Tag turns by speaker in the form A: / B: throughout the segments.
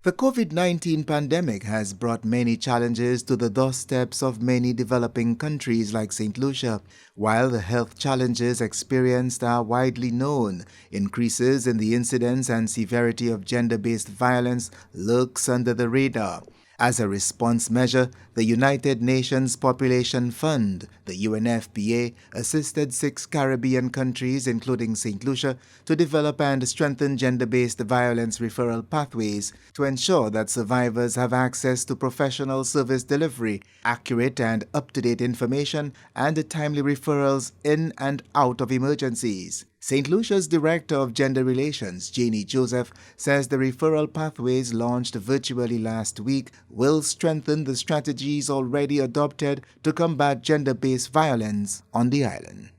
A: The COVID-19 pandemic has brought many challenges to the doorsteps of many developing countries like St. Lucia. While the health challenges experienced are widely known, increases in the incidence and severity of gender-based violence lurks under the radar. As a response measure, the United Nations Population Fund, the Unfpa, assisted 6 Caribbean countries, including St. Lucia, to develop and strengthen gender-based violence referral pathways to ensure that survivors have access to professional service delivery, accurate and up-to-date information, and timely referrals in and out of emergencies. St. Lucia's Director of Gender Relations, Janie Joseph, says the referral pathways launched virtually last week will strengthen the strategies already adopted to combat gender-based violence on the island.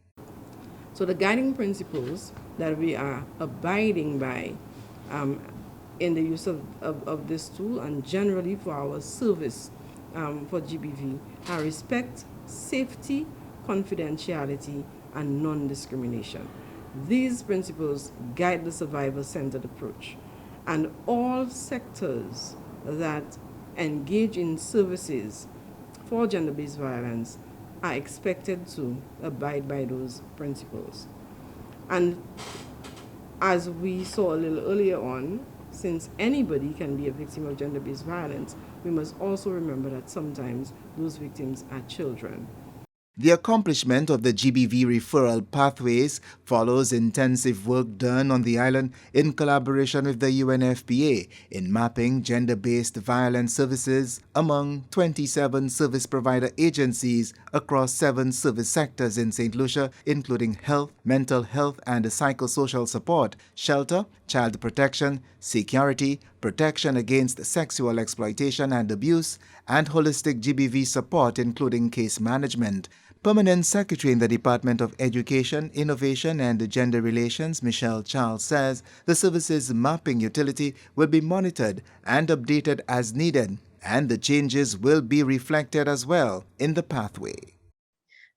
B: So the guiding principles that we are abiding by in the use of this tool and generally for our service for GBV are respect, safety, confidentiality, and non-discrimination. These principles guide the survivor-centered approach, and all sectors that engage in services for gender-based violence are expected to abide by those principles. And as we saw a little earlier on, since anybody can be a victim of gender-based violence, we must also remember that sometimes those victims are children.
A: The accomplishment of the GBV referral pathways follows intensive work done on the island in collaboration with the UNFPA in mapping gender-based violence services among 27 service provider agencies across 7 service sectors in St. Lucia, including health, mental health and psychosocial support, shelter, child protection, security, protection against sexual exploitation and abuse, and holistic GBV support including case management. Permanent Secretary in the Department of Education, Innovation and Gender Relations, Michelle Charles, says the service's mapping utility will be monitored and updated as needed, and the changes will be reflected as well in the pathway.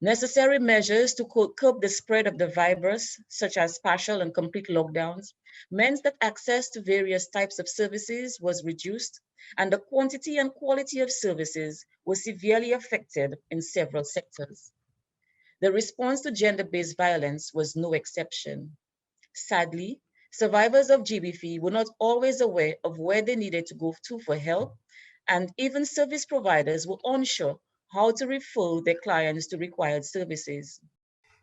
C: Necessary measures to curb the spread of the virus, such as partial and complete lockdowns, meant that access to various types of services was reduced, and the quantity and quality of services was severely affected in several sectors. The response to gender-based violence was no exception. Sadly, survivors of GBV were not always aware of where they needed to go to for help, and even service providers were unsure how to refer their clients to required services.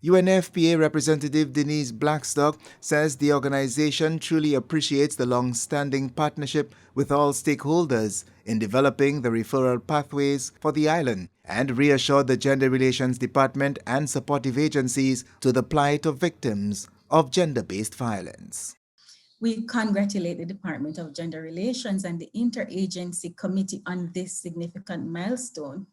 A: UNFPA Representative Denise Blackstock says the organization truly appreciates the long-standing partnership with all stakeholders in developing the referral pathways for the island and reassured the Gender Relations Department and supportive agencies to the plight of victims of gender-based violence.
D: We congratulate the Department of Gender Relations and the Interagency Committee on this significant milestone,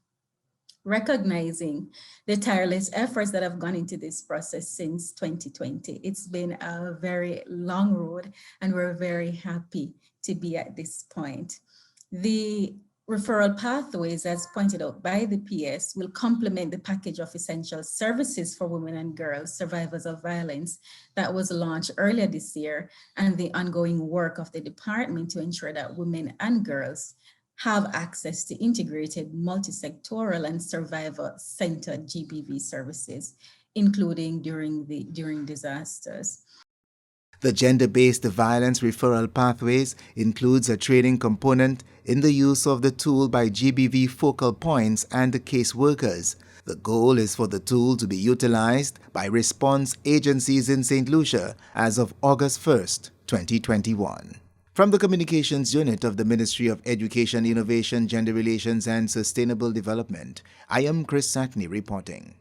D: recognizing the tireless efforts that have gone into this process since 2020. It's been a very long road and we're very happy to be at this point. The referral pathways, as pointed out by the PS, will complement the package of essential services for women and girls, survivors of violence, that was launched earlier this year, and the ongoing work of the department to ensure that women and girls have access to integrated, multi-sectoral and survivor-centered GBV services, including during disasters.
A: The gender-based violence referral pathways includes a training component in the use of the tool by GBV focal points and the caseworkers. The goal is for the tool to be utilized by response agencies in St. Lucia as of August 1st, 2021. From the Communications Unit of the Ministry of Education, Innovation, Gender Relations and Sustainable Development, I am Chris Satney reporting.